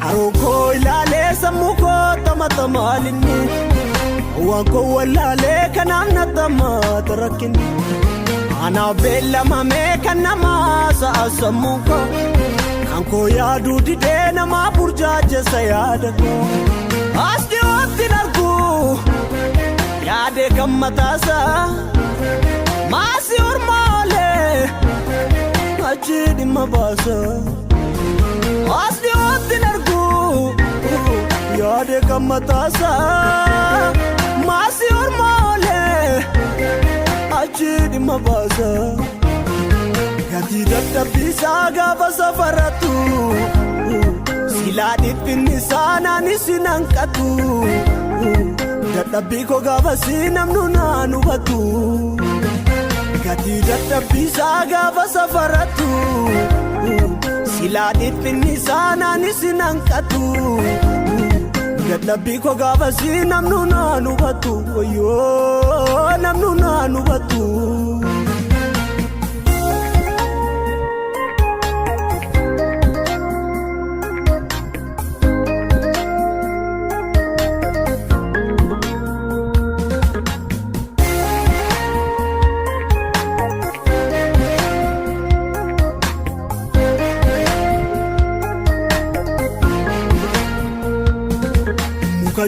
Aroko ilale samuko tamalinni Wanko walale kanamna tamatarakinni Ana bella mame kanama sa samuko Kanko yadu dide nama burjaje sayadako Asdi optinarku Yade kammatasa Masi ormale Achidi mabasa Asdi optinarku Yade kammatasa Masi ormale Achidi mabasa Gati dadhabisa gaafa safaratu Silaadit finnisana nisinankatu Dadhabbii ko gaafa sinamnu naanubatu Gati dadhabisa gaafa safaratu Silaadit finnisana nisinankatu Dadhabbii ko gaafa sinamnu naanubatu Wayyoo namnu naanubatu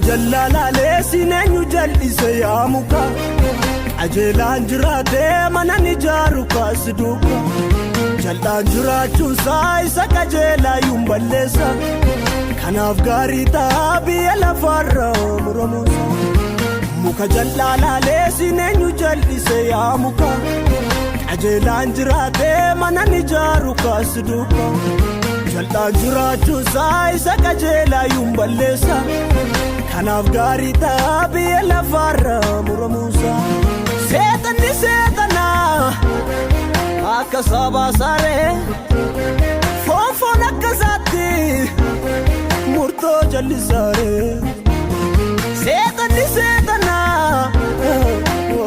Jallala le sinenyu jallise ya muka Ajelan jirate manani jaru kasiduka Jallan jirachu isa kajela yumbalesa Kanaf gari tabiya lafarra muramusa Muka jallala le sinenyu jallise ya muka Ajelan jirate manani jaru kasiduka Jallan jirachu isa kajela yumbalesa Kanaf gari tabiya lafarra muramusa Setani setana Akka sabasare Faarfanna akkasatti Murto jallisare Setani setana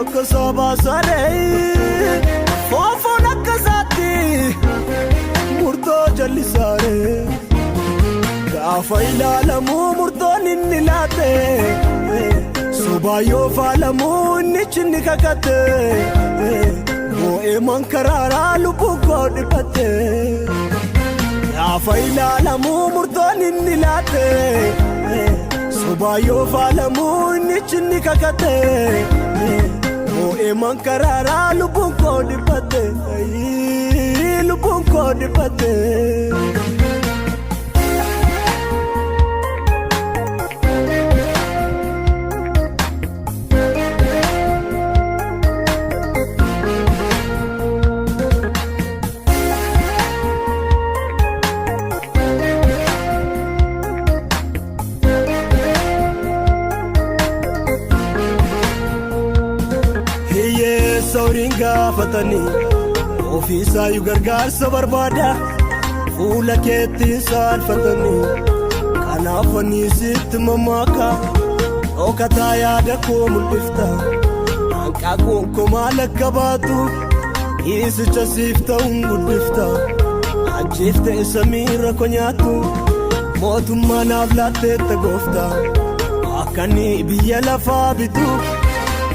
Akka sabasare Faarfanna akkasatti Murto jallisare Gaafa ilaalamu murtoon inni laate Sobaayoo faalamu inni chinni kakate Bo'ee mankararaa lubbuu koo dhiphate Gaafa ilaalamu murtoon inni laate Sobaayoo faalamu inni chinni kakate Bo'ee mankararaa lubbuu koo dhiphate Lubbuu koo dhiphate Sauringa fatani Ofisa yu gargaarsa barbaada Fuula keetti saalfatani Kanaafanii sitti mammaaka Dhokataa yaada koo mul'ifta Hanqaa koo maal akka baatu Dhiisicha siif ta'uun guddifta Ajjeefte samiirra ko nyaatu Mootummaa naaf laatteetta goofta Akkani biyya lafaa bitu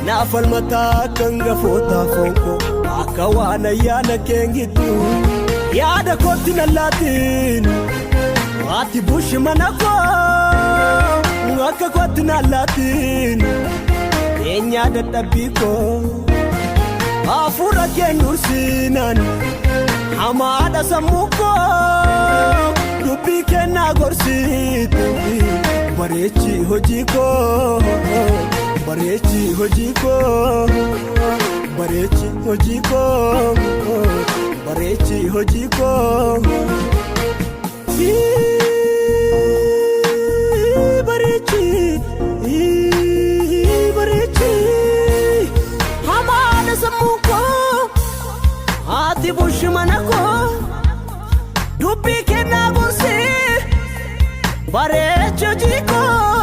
Naafal mataa kan gafoota fonko Akka waan ayyaana keengitu Yaada kootti nallaatiin Waati bushi mana koo Akka kootti nallaatiin Eenyaa dadhabbii koo Hafuura keen dursiinan Hamaadha sammuu koo Dubbii kennaa gorsiitu Bareechi hojii koo Bareechi hojii koo Bareechi hojii koo Bareechi hojii koo Bareechi Bareechi Hamaadha sammuu koo Haati bushi mana koo Dubbii kennaa gorsi Bareechi hojii koo